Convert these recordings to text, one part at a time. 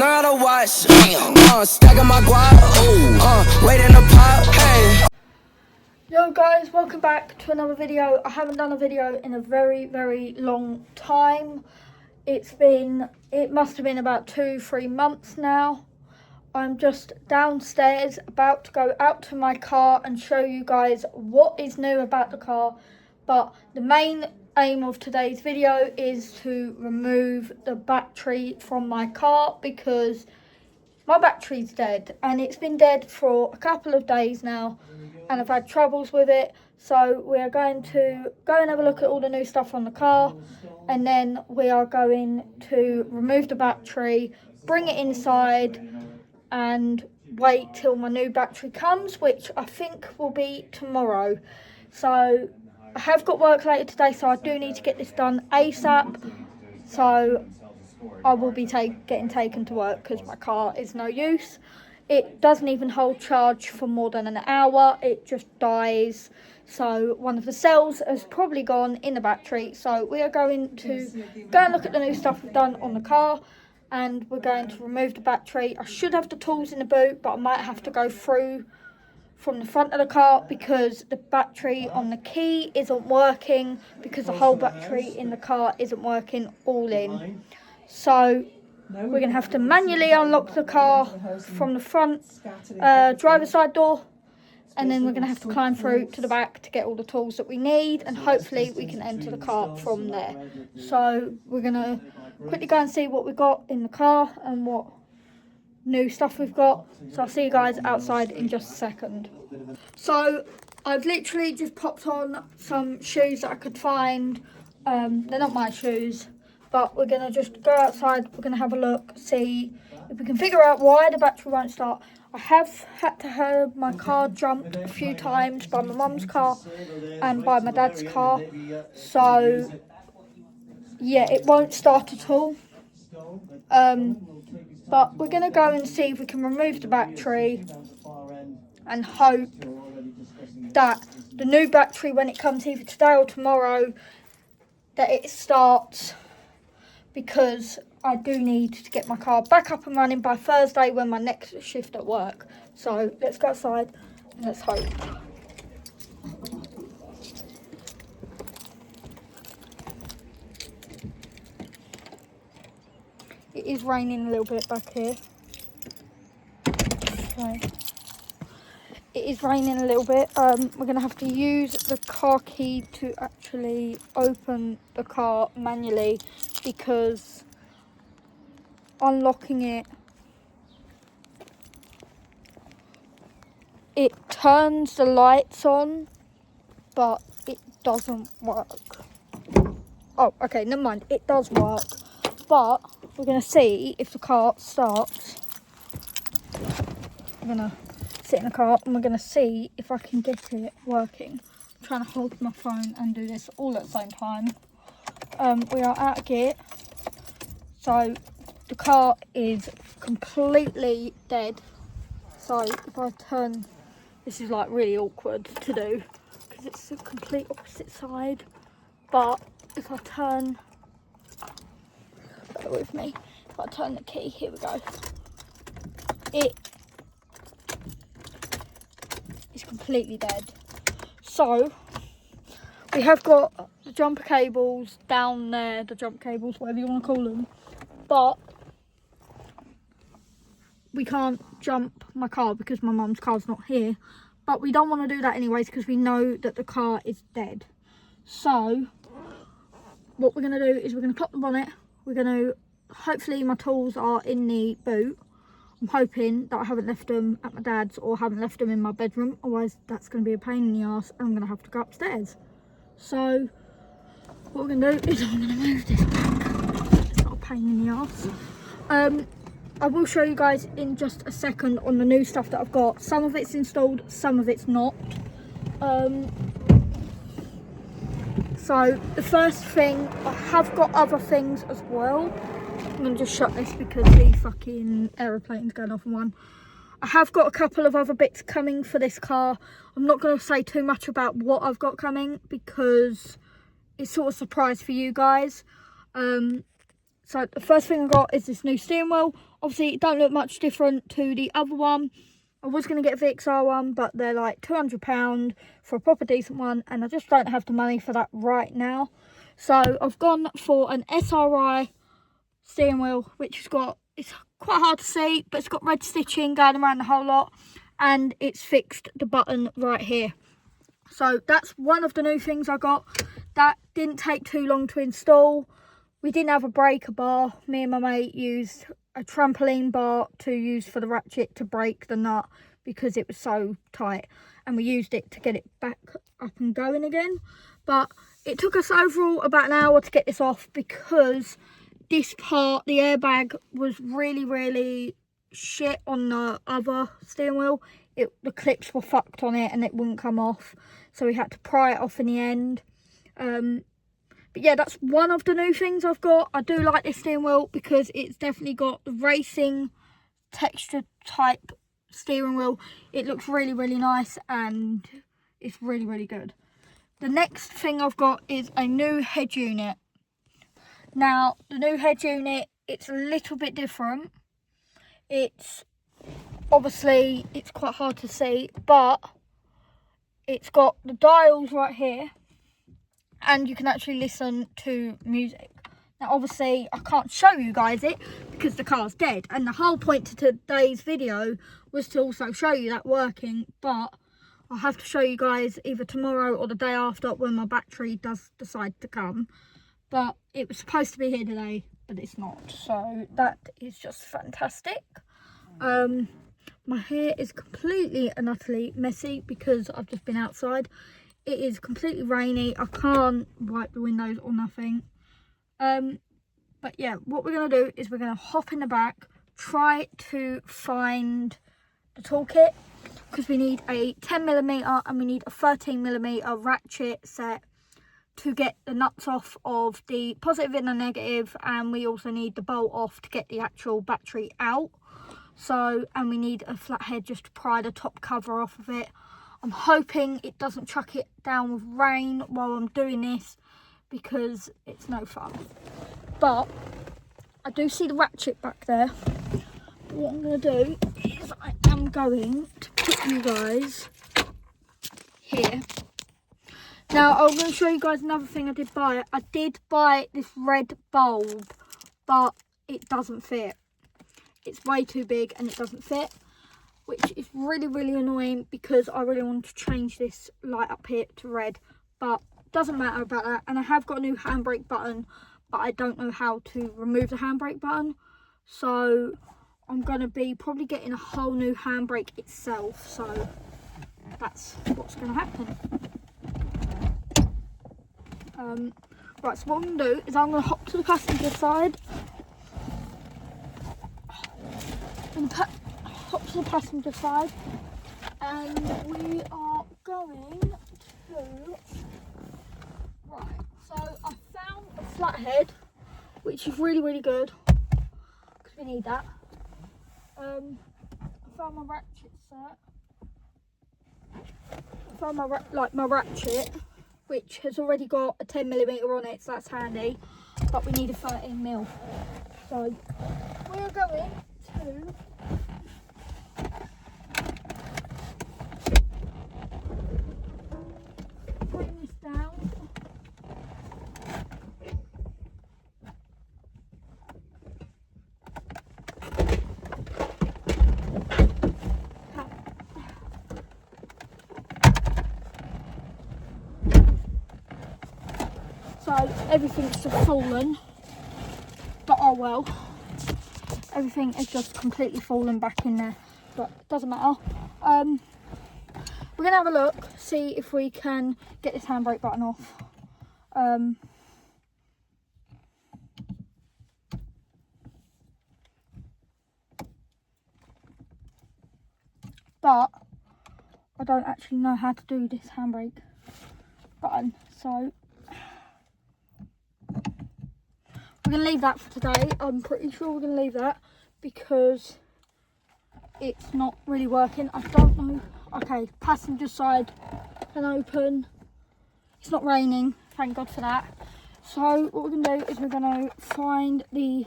Learn to watch. Stacking my guap. Waiting to pop. Hey. Yo guys, welcome back to another video. I haven't done a video in a very long time. It must have been about 2-3 months now. I'm just downstairs about to go out to my car and show you guys what is new about the car. But the main aim of today's video is to remove the battery from my car because my battery's dead and it's been dead for a couple of days now and I've had troubles with it. So we are going to go and have a look at all the new stuff on the car, and then we are going to remove the battery, bring it inside and wait till my new battery comes, which I think will be tomorrow. So I have got work later today, so I do need to get this done ASAP. So I will be getting taken to work because my car is no use. It doesn't even hold charge for more than an hour. It just dies. So one of the cells has probably gone in the battery. So we are going to go and look at the new stuff we've done on the car, and we're going to remove the battery. I should have the tools in the boot, but I might have to go through from the front of the car because the battery on the key isn't working, because the whole battery in the car isn't working all in. So we're going to have to manually unlock the car from the front driver's side door, and then we're going to have to climb through to the back to get all the tools that we need, and hopefully we can enter the car from there. So we're going to quickly go and see what we've got in the car and what new stuff we've got. So I'll see you guys outside in just a second. So I've literally just popped on some shoes that I could find. They're not my shoes, but we're going to just go outside. We're going to have a look, see if we can figure out why the battery won't start. I have had to have my car jumped a few times by my mum's car and by my dad's car. So yeah, it won't start at all. But we're going to go and see if we can remove the battery and hope that the new battery, when it comes either today or tomorrow, that it starts, because I do need to get my car back up and running by Thursday when my next shift at work. So let's go outside and let's hope. It is raining a little bit back here. Okay. It is raining a little bit. We're going to have to use the car key to actually open the car manually, because unlocking it turns the lights on, but it doesn't work. Oh, okay, never mind. It does work, but we're going to see if the car starts. I'm going to sit in the car and we're going to see if I can get it working. I'm trying to hold my phone and do this all at the same time. We are out of gear. So the car is completely dead. So if I turn, this is like really awkward to do because it's the complete opposite side. But if I turn, bear with me, if I turn the key, here we go. It is completely dead. So we have got the jumper cables down there, the jump cables, whatever you want to call them, but we can't jump my car because my mum's car's not here. But we don't want to do that anyways because we know that the car is dead. So what we're going to do is we're going to pop the bonnet. We're going to, hopefully my tools are in the boot. I'm hoping that I haven't left them at my dad's or haven't left them in my bedroom. Otherwise that's going to be a pain in the arse and I'm going to have to go upstairs. So what we're going to do is I'm going to move this back. It's not a pain in the arse. I will show you guys in just a second on the new stuff that I've got. Some of it's installed, some of it's not. So the first thing, I have got other things as well. I'm going to just shut this because the fucking aeroplane's going off in one. I have got a couple of other bits coming for this car. I'm not going to say too much about what I've got coming because it's sort of a surprise for you guys. So the first thing I got is this new steering wheel. Obviously, it don't look much different to the other one. I was going to get a VXR one, but they're like £200 for a proper decent one, and I just don't have the money for that right now. So I've gone for an SRI steering wheel, which has got, it's quite hard to see, but it's got red stitching going around the whole lot, and it's fixed the button right here. So that's one of the new things I got. That didn't take too long to install. We didn't have a breaker bar. Me and my mate used a trampoline bar to use for the ratchet to break the nut because it was so tight, and we used it to get it back up and going again. But it took us overall about an hour to get this off because this part, the airbag, was really shit on the other steering wheel. The clips were fucked on it and it wouldn't come off, so we had to pry it off in the end. But yeah, that's one of the new things I've got. I do like this steering wheel because it's definitely got the racing texture type steering wheel. It looks really nice and it's really good. The next thing I've got is a new head unit. Now, the new head unit, it's a little bit different. It's obviously, it's quite hard to see, but it's got the dials right here, and you can actually listen to music. Now obviously I can't show you guys it because the car's dead, and the whole point to today's video was to also show you that working, but I'll have to show you guys either tomorrow or the day after when my battery does decide to come. But it was supposed to be here today, but it's not, so that is just fantastic. My hair is completely and utterly messy because I've just been outside. It is completely rainy. I can't wipe the windows or nothing. But yeah, what we're going to do is we're going to hop in the back, try to find the toolkit, because we need a 10mm and we need a 13mm ratchet set to get the nuts off of the positive and the negative, and we also need the bolt off to get the actual battery out. So, and we need a flathead just to pry the top cover off of it. I'm hoping it doesn't chuck it down with rain while I'm doing this, because it's no fun. But I do see the ratchet back there. What I'm going to do is I am going to put you guys here. Now I'm going to show you guys another thing I did buy. I did buy this red bulb, but it doesn't fit. It's way too big and it doesn't fit, which is really annoying because I really want to change this light up here to red, but doesn't matter about that. And I have got a new handbrake button, but I don't know how to remove the handbrake button, so I'm going to be probably getting a whole new handbrake itself. So that's what's going to happen. Right, so what I'm going to do is I'm going to hop to the passenger side. I'm going to hop to the passenger side, and we are going to... Right, so I found a flathead, which is really good, because we need that. I found my ratchet set. I found my ratchet, which has already got a 10mm on it, so that's handy. But we need a 13mm. So we are going to bring this down. So everything's just fallen, but oh well, everything is just completely fallen back in there, but it doesn't matter. We're gonna have a look, see if we can get this handbrake button off. But I don't actually know how to do this handbrake button, so we're going to leave that for today. I'm pretty sure we're going to leave that because it's not really working. I don't know. Okay, passenger side can open. It's not raining, thank God for that. So what we're going to do is we're going to find the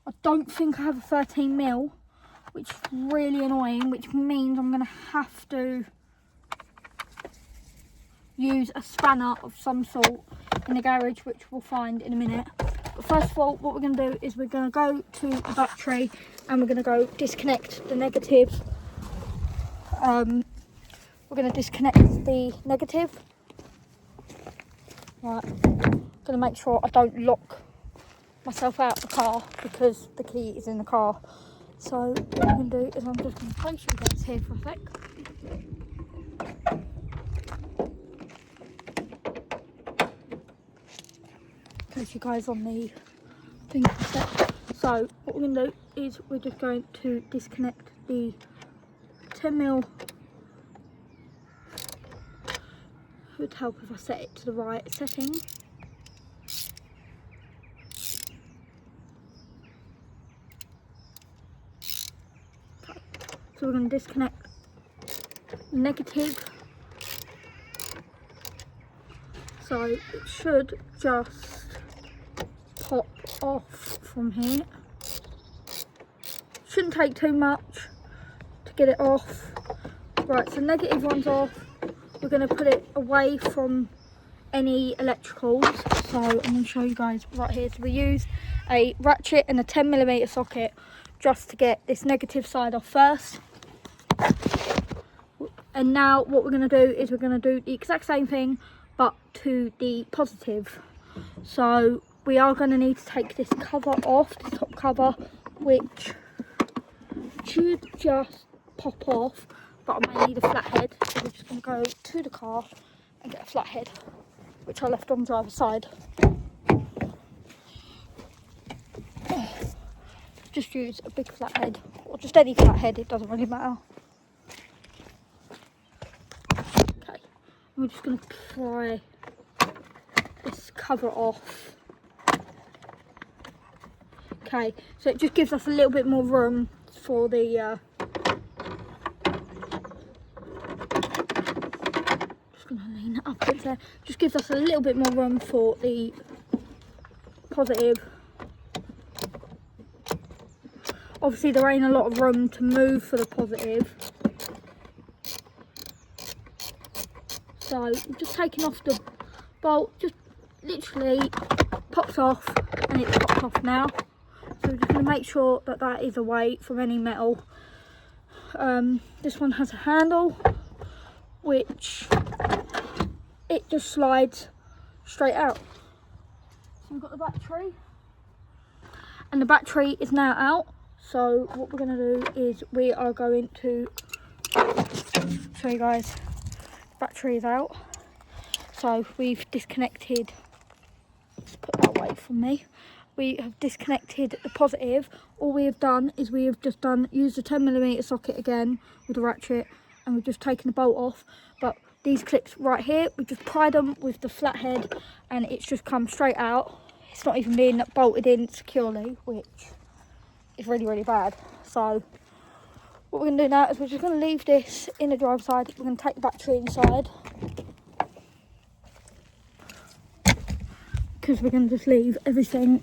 I don't think I have a 13mm, which is really annoying, which means I'm going to have to use a spanner of some sort in the garage, which we'll find in a minute. But first of all, what we're going to do is we're going to go to the battery and we're going to go disconnect the negative. We're going to disconnect the negative. Right, I'm going to make sure I don't lock myself out of the car because the key is in the car. So what I'm going to do is I'm just going to place you guys here for a sec. Place you guys on the thing for a sec. So what we're going to do is we're just going to disconnect the 10mm. It would help if I set it to the right setting. Okay. So we're going to disconnect the negative. So it should just pop off from here. Shouldn't take too much to get it off. Right, so negative one's off. We're going to put it away from any electricals. So I'm going to show you guys right here. So we use a ratchet and a 10mm socket just to get this negative side off first. And now what we're going to do is we're going to do the exact same thing but to the positive. So we are going to need to take this cover off, the top cover, which should just pop off, but I may need a flathead. So we're just going to go to the car and get a flathead, which I left on the driver's side. Just use a big flathead, or just any flathead, it doesn't really matter. Okay, we're just going to pry this cover off. Okay, so it just gives us a little bit more room for the just gonna lean it up a bit there. Just gives us a little bit more room for the positive. Obviously there ain't a lot of room to move for the positive. So I'm just taking off the bolt, just literally pops off, and it's popped off now. So we're just going to make sure that that is away from any metal. This one has a handle, which it just slides straight out. So we've got the battery, and the battery is now out. So what we're going to do is we are going to show you guys. The battery is out. So we've disconnected. Let's put that away from me. We have disconnected the positive. All we have done is we have just used the 10mm socket again with a ratchet, and we've just taken the bolt off. But these clips right here, we just pried them with the flathead, and it's just come straight out. It's not even being bolted in securely, which is really, really bad. So what we're going to do now is we're just going to leave this in the driver's side. We're going to take the battery inside, because we're going to just leave everything.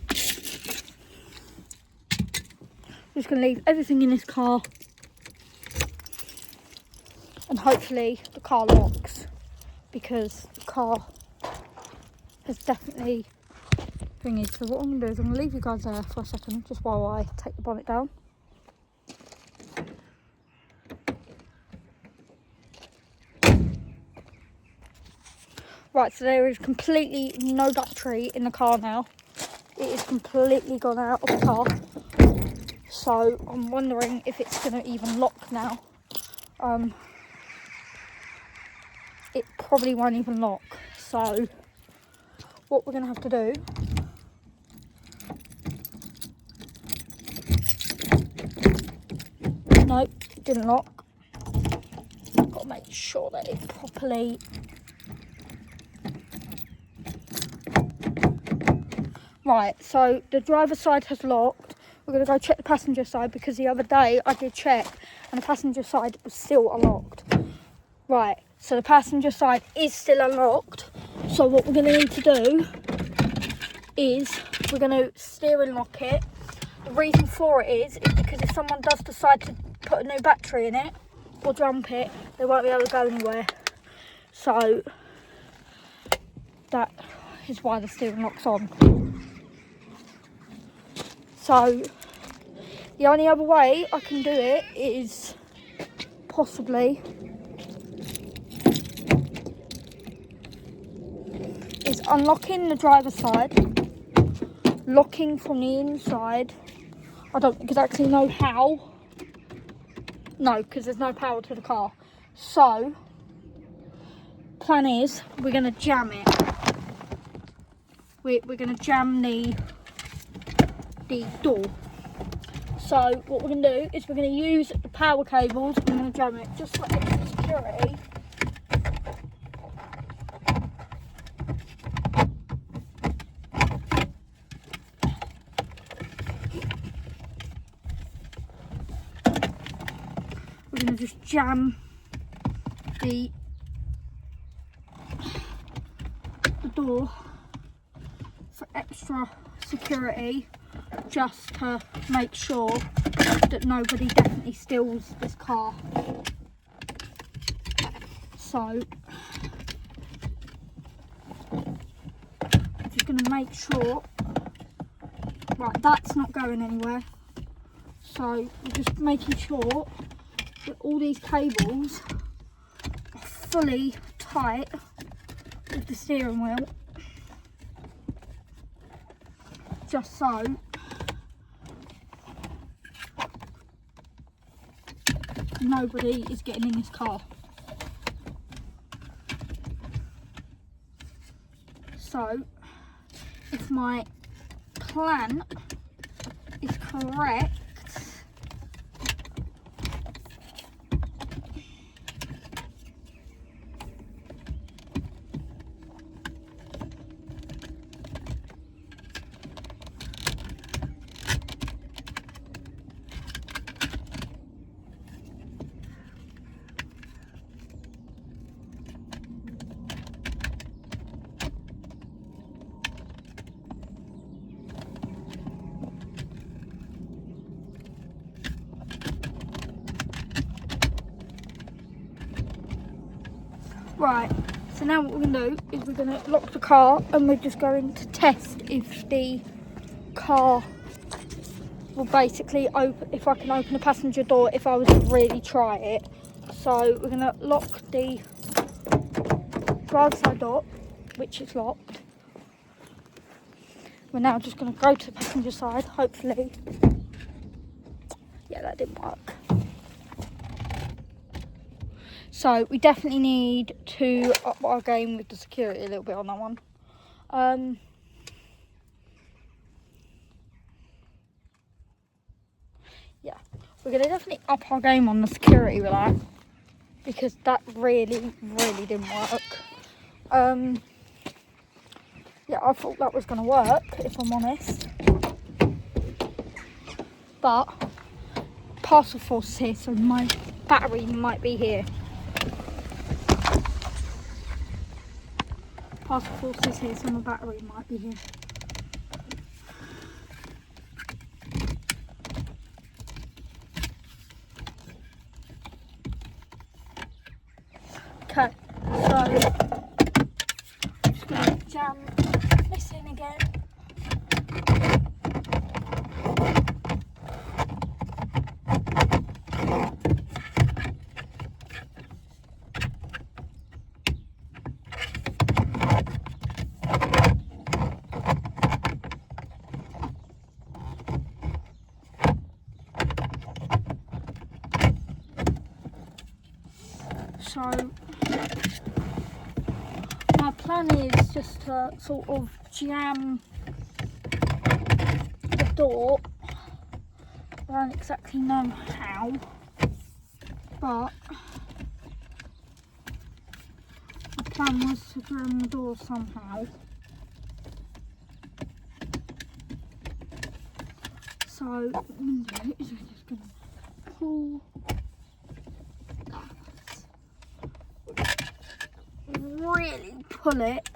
We're just going to leave everything in this car, and hopefully the car locks, because the car has definitely thingy. So what I'm going to do is I'm going to leave you guys there for a second, just while I take the bonnet down. Right, so there is completely no battery in the car now. It is completely gone out of the car. So I'm wondering if it's going to even lock now. It probably won't even lock. So what we're going to have to do nope, it didn't lock. Got to make sure that it properly right, so the driver's side has locked. We're going to go check the passenger side, because the other day I did check and the passenger side was still unlocked. Right, so the passenger side is still unlocked. So what we're going to need to do is we're going to steer and lock it. The reason for it is because if someone does decide to put a new battery in it or jump it, they won't be able to go anywhere. So that is why the steering lock's on. So the only other way I can do it is possibly unlocking the driver's side, locking from the inside. I don't exactly know how. No, because there's no power to the car. So plan is we're going to jam it. We're going to jam the door. So what we're going to do is we're going to use the power cables and we're going to jam it just for extra security. We're going to just jam the door for extra security, just to make sure that nobody definitely steals this car. So just going to make sure, right, that's not going anywhere. So we're just making sure that all these cables are fully tight with the steering wheel, just so nobody is getting in this car. So if my plan is correct, right, so now what we're going to do is we're going to lock the car and we're just going to test if the car will basically open, if I can open the passenger door if I was to really try it. So we're going to lock the driver's side door, which is locked. We're now just going to go to the passenger side, hopefully. Yeah, that didn't work. So we definitely need to up our game with the security a little bit on that one. Yeah, we're going to definitely up our game on the security with that, because that really didn't work. Yeah, I thought that was going to work, if I'm honest. But parcel force is here, so my battery might be here. Parcel force is here, so my battery might be here. Okay, so I'm just going to jam this in again. So my plan is just to sort of jam the door. I don't exactly know how, but the plan was to jam the door somehow. So what I'm going to do is we're just going to pull really pull it,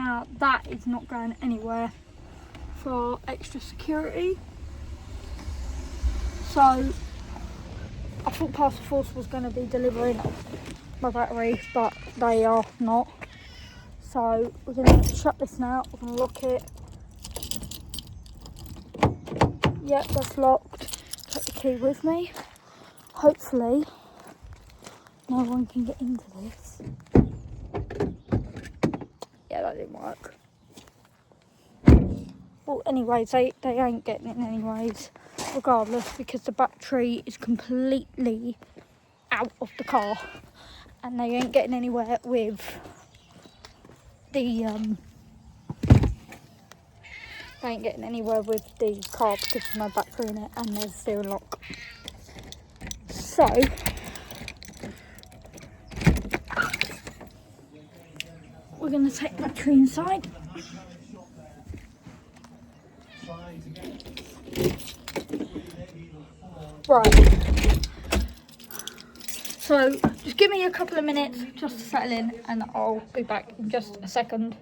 Now that is not going anywhere for extra security. So I thought Parcel Force was going to be delivering my battery, but they are not. So we're going to shut this now. We're going to lock it. Yep, that's locked. Take the key with me. Hopefully no one can get into this. Yeah, that didn't work. Well, anyways, they ain't getting it anyways, regardless, because the battery is completely out of the car, and they ain't getting anywhere with the they ain't getting anywhere with the car because there's no battery in it and there's steering lock. So we're going to take the battery inside. Right, so just give me a couple of minutes just to settle in and I'll be back in just a second.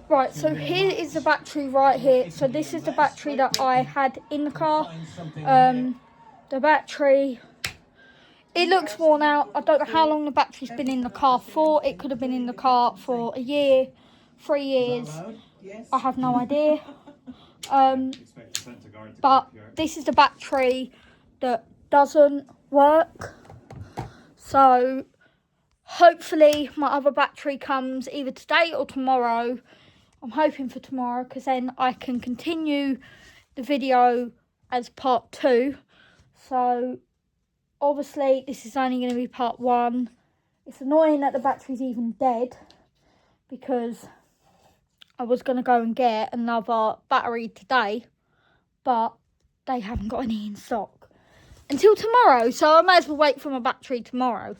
Right, so here is the battery right here. So this is the battery that I had in the car. The battery, it looks worn out. I don't know how long the battery's been in the car for. It could have been in the car for a year, 3 years. I have no idea. But this is the battery that doesn't work. So hopefully my other battery comes either today or tomorrow. I'm hoping for tomorrow because then I can continue the video as part 2. So obviously this is only going to be part 1. It's annoying that the battery's even dead because I was going to go and get another battery today, but they haven't got any in stock until tomorrow. So I might as well wait for my battery tomorrow,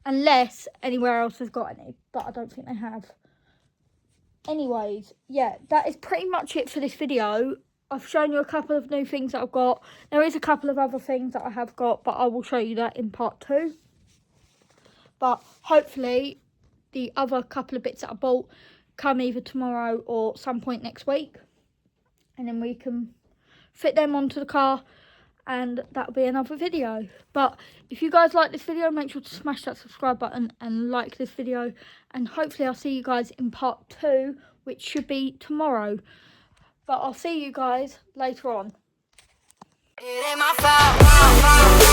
unless anywhere else has got any, but I don't think they have. Anyways, yeah, that is pretty much it for this video. I've shown you a couple of new things that I've got. There is a couple of other things that I have got, but I will show you that in part 2. But hopefully the other couple of bits that I bought come either tomorrow or some point next week, and then we can fit them onto the car and that'll be another video. But if you guys like this video, make sure to smash that subscribe button and like this video, and hopefully I'll see you guys in part 2, which should be tomorrow. But I'll see you guys later on. It ain't my fault.